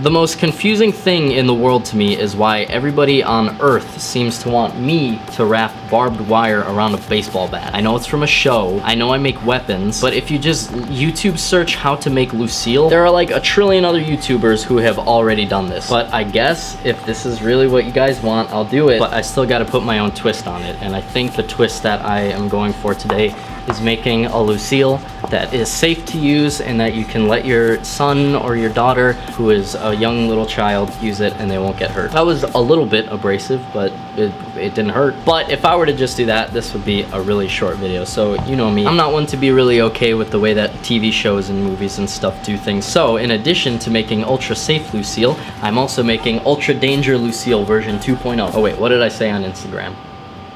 The most confusing thing in the world to me is why everybody on Earth seems to want me to wrap barbed wire around a baseball bat. I know it's from a show, I know I make weapons, but if you just YouTube search how to make Lucille, there are like a trillion other YouTubers who have already done this. But I guess if this is really what you guys want, I'll do it, but I still gotta put my own twist on it. And I think the twist that I am going for today is making a Lucille that is safe to use and that you can let your son or your daughter, who is a young little child, use it and they won't get hurt. That was a little bit abrasive, but it didn't hurt. But if I were to just do that, this would be a really short video. So you know me, I'm not one to be really okay with the way that TV shows and movies and stuff do things. So in addition to making ultra safe Lucille, I'm also making ultra danger Lucille version 2.0. Oh wait, what did I say on Instagram?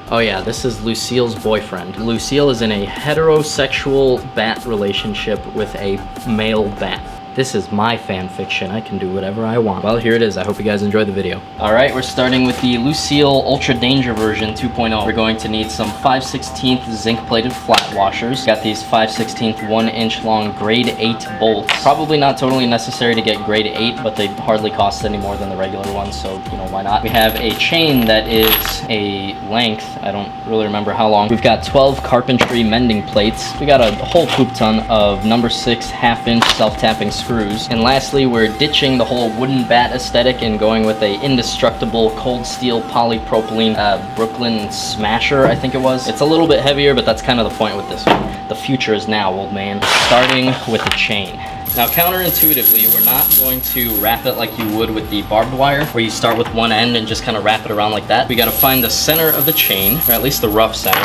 Oh yeah, this is Lucille's boyfriend. Lucille is in a heterosexual bat relationship with a male bat. This is my fan fiction. I can do whatever I want. Well, here it is. I hope you guys enjoyed the video. All right, we're starting with the Lucille Ultra Danger version 2.0. We're going to need some 5/16 zinc-plated flat washers. Got these 5/16 1-inch long grade 8 bolts. Probably not totally necessary to get grade 8, but they hardly cost any more than the regular ones, so you know, why not? We have a chain that is a length, I don't really remember how long. We've got 12 carpentry mending plates. We got a whole poop ton of number 6 1/2-inch self-tapping screws. And lastly, we're ditching the whole wooden bat aesthetic and going with a indestructible cold steel polypropylene Brooklyn Smasher, I think it was. It's a little bit heavier, but that's kind of the point with this one. The future is now, old man. Starting with the chain. Now, counterintuitively, we're not going to wrap it like you would with the barbed wire, where you start with one end and just kind of wrap it around like that. We got to find the center of the chain, or at least the rough center.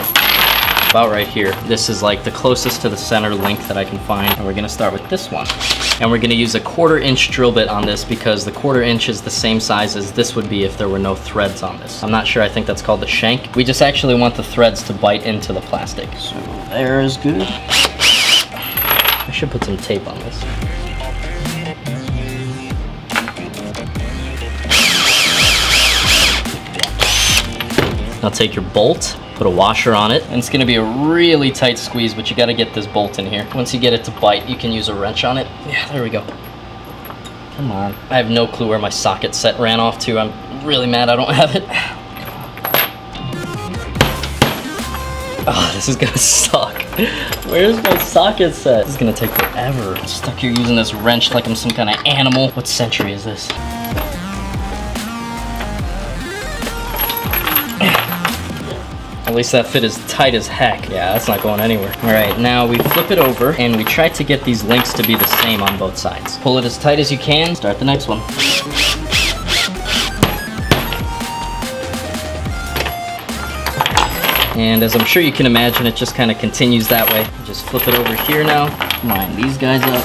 About right here. This is like the closest to the center length that I can find, and we're gonna start with this one. And we're gonna use a 1/4-inch drill bit on this because the 1/4 inch is the same size as this would be if there were no threads on this. I'm not sure, I think that's called the shank. We just actually want the threads to bite into the plastic. So there is good. I should put some tape on this. Now take your bolt, put a washer on it, and it's gonna be a really tight squeeze, but you gotta get this bolt in here. Once you get it to bite, you can use a wrench on it. Yeah, there we go. Come on. I have no clue where my socket set ran off to. I'm really mad I don't have it. Oh, this is gonna suck. Where's my socket set? This is gonna take forever. I'm stuck here using this wrench like I'm some kind of animal. What century is this? At least that fit is tight as heck. Yeah, that's not going anywhere. All right, now we flip it over and we try to get these links to be the same on both sides. Pull it as tight as you can, start the next one. And as I'm sure you can imagine, it just kind of continues that way. Just flip it over here now, line these guys up.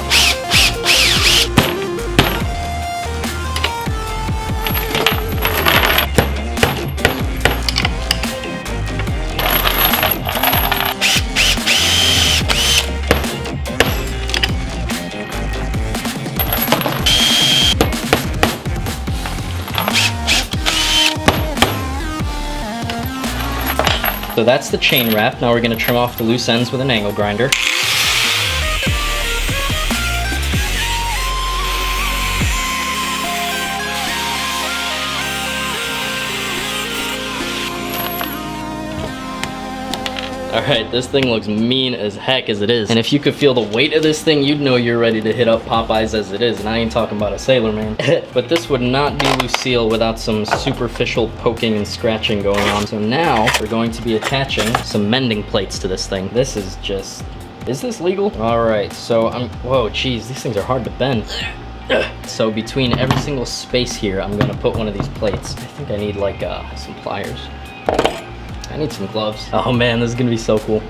So that's the chain wrap. Now we're gonna trim off the loose ends with an angle grinder. Alright, this thing looks mean as heck as it is. And if you could feel the weight of this thing, you'd know you're ready to hit up Popeyes as it is. And I ain't talking about a sailor man. But this would not be Lucille without some superficial poking and scratching going on. So now we're going to be attaching some mending plates to this thing. This is just... Is this legal? Alright, so whoa, geez, these things are hard to bend. So between every single space here, I'm gonna put one of these plates. I think I need like some pliers. I need some gloves. Oh man, this is gonna be so cool.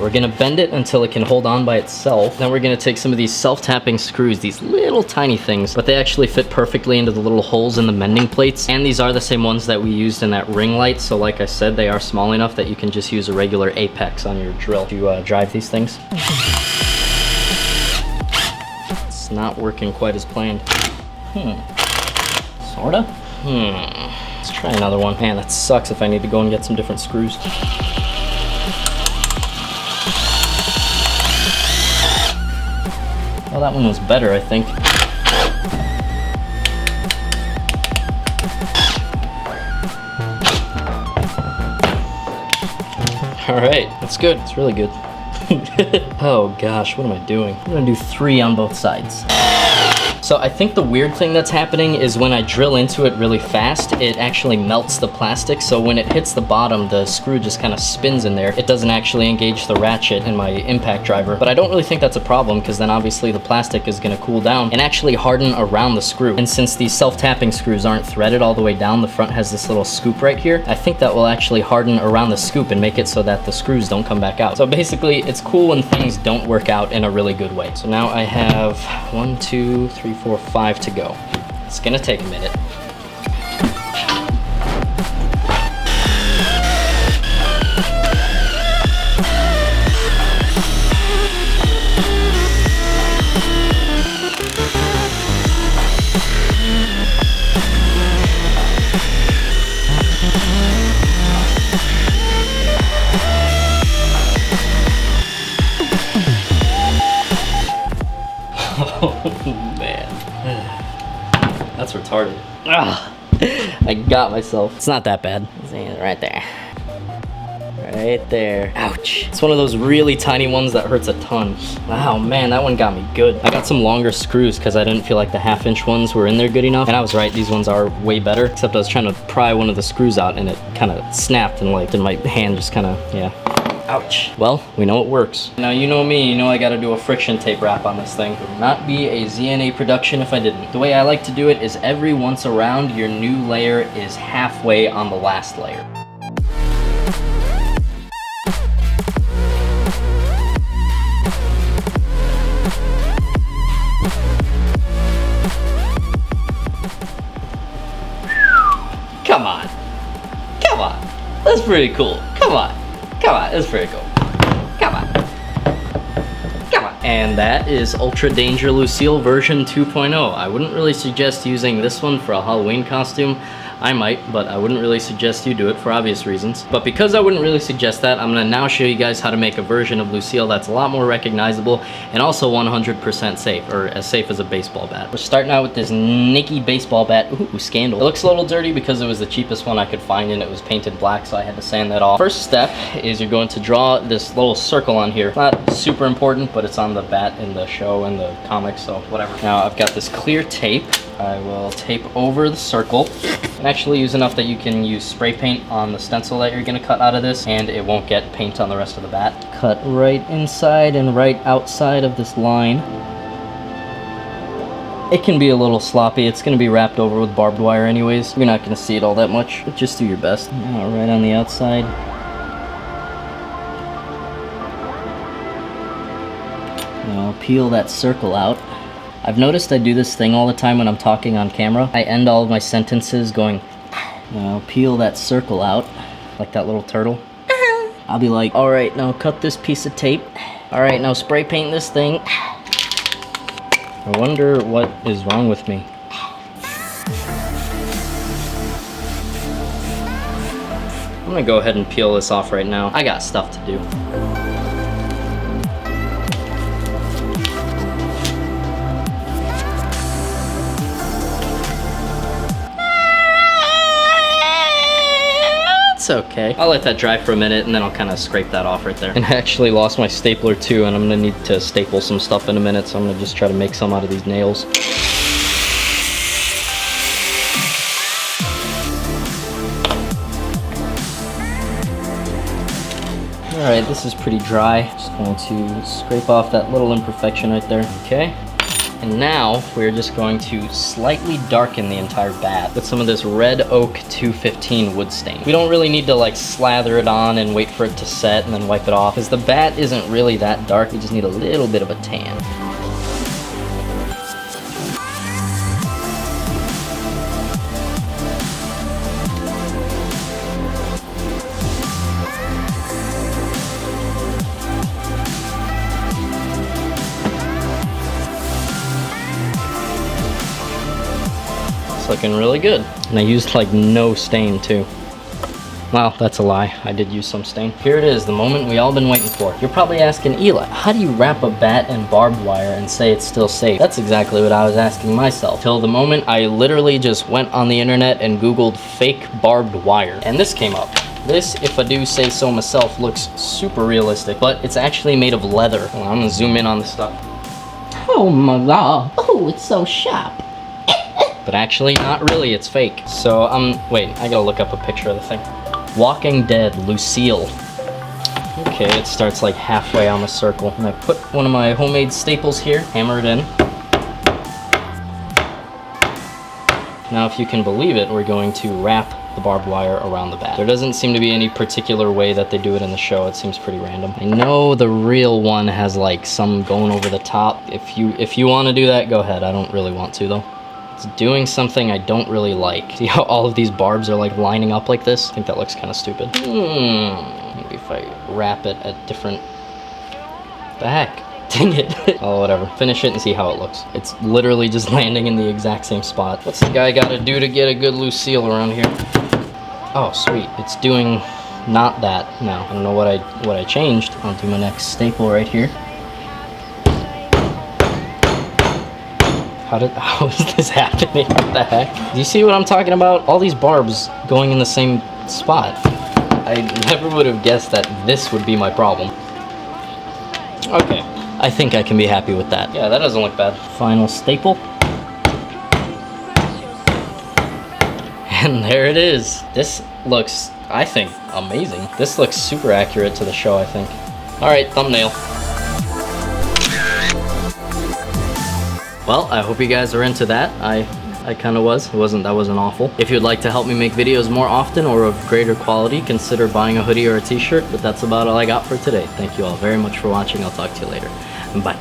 We're gonna bend it until it can hold on by itself. Then we're gonna take some of these self-tapping screws, these little tiny things, but they actually fit perfectly into the little holes in the mending plates. And these are the same ones that we used in that ring light. So like I said, they are small enough that you can just use a regular apex on your drill to drive these things. It's not working quite as planned. Sorta? Let's try another one. Man, that sucks if I need to go and get some different screws. Well, that one was better, I think. All right, that's good. It's really good. Oh gosh, what am I doing? I'm gonna do 3 on both sides. So I think the weird thing that's happening is when I drill into it really fast, it actually melts the plastic. So when it hits the bottom, the screw just kind of spins in there. It doesn't actually engage the ratchet in my impact driver. But I don't really think that's a problem because then obviously the plastic is gonna cool down and actually harden around the screw. And since these self-tapping screws aren't threaded all the way down, the front has this little scoop right here. I think that will actually harden around the scoop and make it so that the screws don't come back out. So basically it's cool when things don't work out in a really good way. So now I have 1, 2, 3, 4, 5 to go. It's gonna take a minute. Oh man. That's retarded. Ah, I got myself. It's not that bad. Right there. Right there. Ouch. It's one of those really tiny ones that hurts a ton. Wow, man, that one got me good. I got some longer screws because I didn't feel like the 1/2-inch ones were in there good enough. And I was right, these ones are way better. Except I was trying to pry one of the screws out and it kind of snapped and like, then my hand just kind of, yeah. Ouch. Well, we know it works. Now you know me, you know I gotta do a friction tape wrap on this thing. It would not be a ZNA production if I didn't. The way I like to do it is every once around, your new layer is halfway on the last layer. Come on. Come on. That's pretty cool. Come on. Come on, that's pretty cool. Come on. Come on. And that is Ultra Danger Lucille version 2.0. I wouldn't really suggest using this one for a Halloween costume. I might, but I wouldn't really suggest you do it for obvious reasons. But because I wouldn't really suggest that, I'm gonna now show you guys how to make a version of Lucille that's a lot more recognizable and also 100% safe, or as safe as a baseball bat. We're starting out with this Nikki baseball bat. Ooh, Scandal. It looks a little dirty because it was the cheapest one I could find and it was painted black, so I had to sand that off. First step is you're going to draw this little circle on here. Not super important, but it's on the bat in the show and the comics, so whatever. Now I've got this clear tape. I will tape over the circle and actually use enough that you can use spray paint on the stencil that you're gonna cut out of this and it won't get paint on the rest of the bat. Cut right inside and right outside of this line. It can be a little sloppy. It's gonna be wrapped over with barbed wire anyways. You're not gonna see it all that much, but just do your best. Now right on the outside. Now peel that circle out. I've noticed I do this thing all the time when I'm talking on camera. I end all of my sentences going, now peel that circle out, like that little turtle. I'll be like, all right, now cut this piece of tape. All right, now spray paint this thing. I wonder what is wrong with me. I'm gonna go ahead and peel this off right now. I got stuff to do. It's okay. I'll let that dry for a minute and then I'll kind of scrape that off right there. And I actually lost my stapler too, and I'm gonna need to staple some stuff in a minute, so I'm gonna just try to make some out of these nails. Alright, this is pretty dry. Just going to scrape off that little imperfection right there. Okay. And now we're just going to slightly darken the entire bat with some of this red oak 215 wood stain. We don't really need to like slather it on and wait for it to set and then wipe it off, because the bat isn't really that dark. We just need a little bit of a tan. Looking really good. And I used like no stain too. Well, that's a lie. I did use some stain. Here it is, the moment we all been waiting for. You're probably asking, Eli, how do you wrap a bat in barbed wire and say it's still safe? That's exactly what I was asking myself. Till the moment I literally just went on the internet and Googled fake barbed wire. And this came up. This, if I do say so myself, looks super realistic, but it's actually made of leather. Hold on, I'm gonna zoom in on the stuff. Oh my god. Oh, it's so sharp. But actually, not really, it's fake. So, wait, I gotta look up a picture of the thing. Walking Dead, Lucille. Okay, it starts like halfway on the circle. And I put one of my homemade staples here, hammer it in. Now, if you can believe it, we're going to wrap the barbed wire around the bat. There doesn't seem to be any particular way that they do it in the show. It seems pretty random. I know the real one has like some going over the top. If you want to do that, go ahead. I don't really want to though. It's doing something I don't really like. See how all of these barbs are like lining up like this? I think that looks kind of stupid. Maybe if I wrap it at different... The heck? Dang it. Oh, whatever. Finish it and see how it looks. It's literally just landing in the exact same spot. What's the guy gotta do to get a good Lucille around here? Oh, sweet. It's doing not that now. I don't know what I changed. I'll do my next staple right here. How is this happening? What the heck? Do you see what I'm talking about? All these barbs going in the same spot. I never would have guessed that this would be my problem. Okay. I think I can be happy with that. Yeah, that doesn't look bad. Final staple. And there it is. This looks, I think, amazing. This looks super accurate to the show, I think. All right, thumbnail. Well, I hope you guys are into that. I kind of was. That wasn't awful. If you'd like to help me make videos more often or of greater quality, consider buying a hoodie or a t-shirt. But that's about all I got for today. Thank you all very much for watching. I'll talk to you later. Bye.